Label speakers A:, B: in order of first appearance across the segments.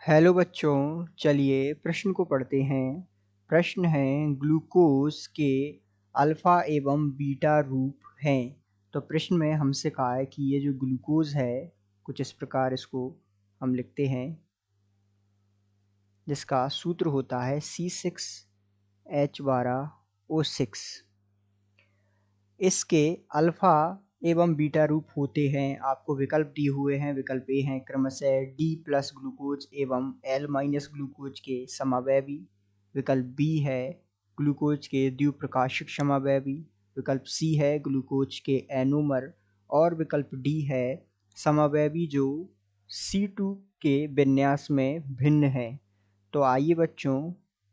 A: Hello बच्चों, चलिए प्रश्न को पढ़ते हैं। प्रश्न है ग्लूकोज के अल्फा एवं बीटा रूप हैं। तो प्रश्न में हमसे कहा है कि ये जो ग्लूकोज है कुछ इस प्रकार इसको हम लिखते हैं, जिसका सूत्र होता है C6H12O6। इसके अल्फा एवं बीटा रूप होते हैं। आपको विकल्प दिए हुए हैं। विकल्प ए हैं क्रमशः D प्लस ग्लूकोज एवं L माइनस ग्लूकोज के समावयवी। विकल्प बी है ग्लूकोज के द्विप्रकाशिक समावयवी। विकल्प सी है ग्लूकोज के एनोमर। और विकल्प डी है समावयवी जो C2 के विन्यास में भिन्न है। तो आइए बच्चों,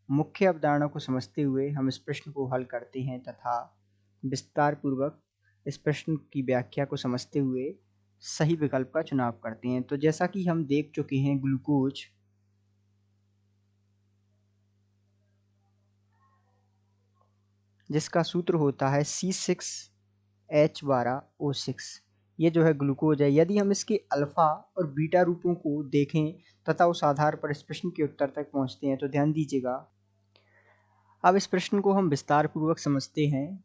A: मुख्य अवधारणा को समझते हुए हम इस प्रश्न को हल करते हैं तथा विस्तार पूर्वक इस प्रश्न की व्याख्या को समझते हुए सही विकल्प का चुनाव करते हैं। तो जैसा कि हम देख चुके हैं, ग्लूकोज जिसका सूत्र होता है C6H12O6, ये जो है ग्लूकोज है। यदि हम इसके अल्फा और बीटा रूपों को देखें तथा उस आधार पर इस प्रश्न के उत्तर तक पहुंचते हैं, तो ध्यान दीजिएगा। अब इस प्रश्न को हम विस्तार पूर्वक समझते हैं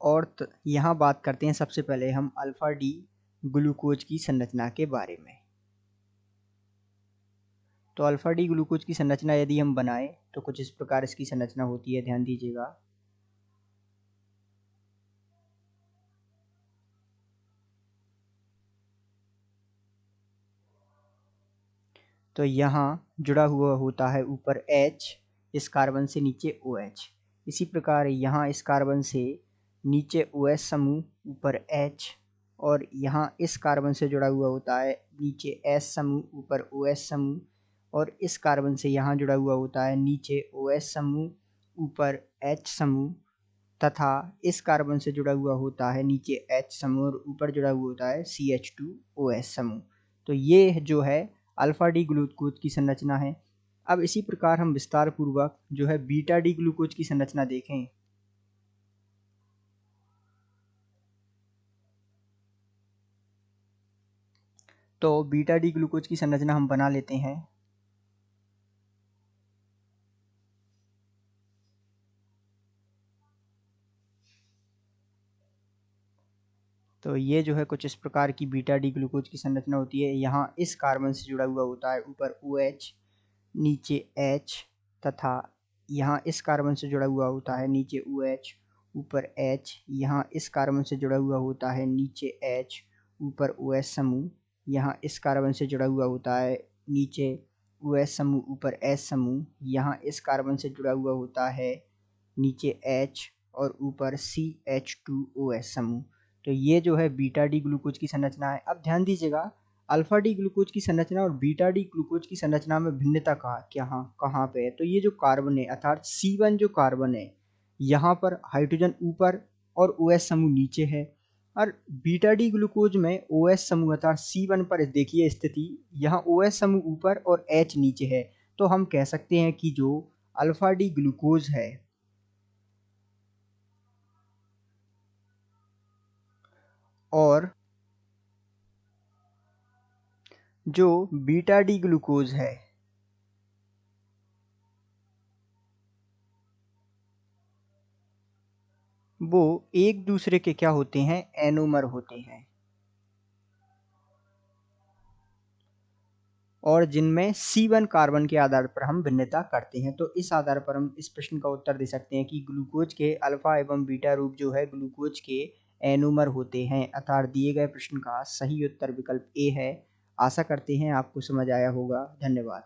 A: और यहाँ बात करते हैं सबसे पहले हम अल्फा डी ग्लूकोज की संरचना के बारे में। तो अल्फा डी ग्लूकोज की संरचना यदि हम बनाएं तो कुछ इस प्रकार इसकी संरचना होती है, ध्यान दीजिएगा। तो यहाँ जुड़ा हुआ होता है ऊपर H, इस कार्बन से नीचे OH। इसी प्रकार यहाँ इस कार्बन से नीचे OH समूह, ऊपर H, और यहाँ इस कार्बन से जुड़ा हुआ होता है नीचे S समूह, ऊपर OH समूह, और इस कार्बन से यहाँ जुड़ा हुआ होता है नीचे OH समूह, ऊपर H समूह, तथा इस कार्बन से जुड़ा हुआ होता है नीचे H समूह और ऊपर जुड़ा हुआ होता है CH2OH समूह। तो ये जो है अल्फा डी ग्लूकोज की संरचना है। अब इसी प्रकार हम विस्तार पूर्वक जो है बीटा डी ग्लूकोज की संरचना देखें। तो बीटा डी ग्लूकोज की संरचना हम बना लेते हैं। तो ये जो है कुछ इस प्रकार की बीटा डी ग्लूकोज की संरचना होती है। यहाँ इस कार्बन से जुड़ा हुआ होता है ऊपर OH, नीचे H, तथा यहाँ इस कार्बन से जुड़ा हुआ होता है नीचे OH, ऊपर H, यहाँ इस कार्बन से जुड़ा हुआ होता है नीचे H, ऊपर OH समूह, यहाँ इस कार्बन से जुड़ा हुआ होता है नीचे OH समूह, ऊपर H समूह, यहाँ इस कार्बन से जुड़ा हुआ होता है नीचे H और ऊपर CH2OH समूह। तो ये जो है बीटा डी ग्लूकोज की संरचना है। अब ध्यान दीजिएगा, अल्फा डी ग्लूकोज की संरचना और बीटा डी ग्लूकोज की संरचना में भिन्नता कहाँ पे है? तो ये जो कार्बन है अर्थात C1 जो कार्बन है, यहाँ पर हाइड्रोजन ऊपर और OH समूह नीचे है, और बीटा डी ग्लूकोज में OH समूह अर्थात C1 पर देखिए स्थिति, यहाँ OH समूह ऊपर और H नीचे है। तो हम कह सकते हैं कि जो अल्फा डी ग्लूकोज है और जो बीटा डी ग्लूकोज है वो एक दूसरे के क्या होते हैं? एनोमर होते हैं, और जिनमें C1 कार्बन के आधार पर हम भिन्नता करते हैं। तो इस आधार पर हम इस प्रश्न का उत्तर दे सकते हैं कि ग्लूकोज के अल्फा एवं बीटा रूप जो है ग्लूकोज के एनोमर होते हैं। अर्थात दिए गए प्रश्न का सही उत्तर विकल्प ए है। आशा करते हैं आपको समझ आया होगा। धन्यवाद।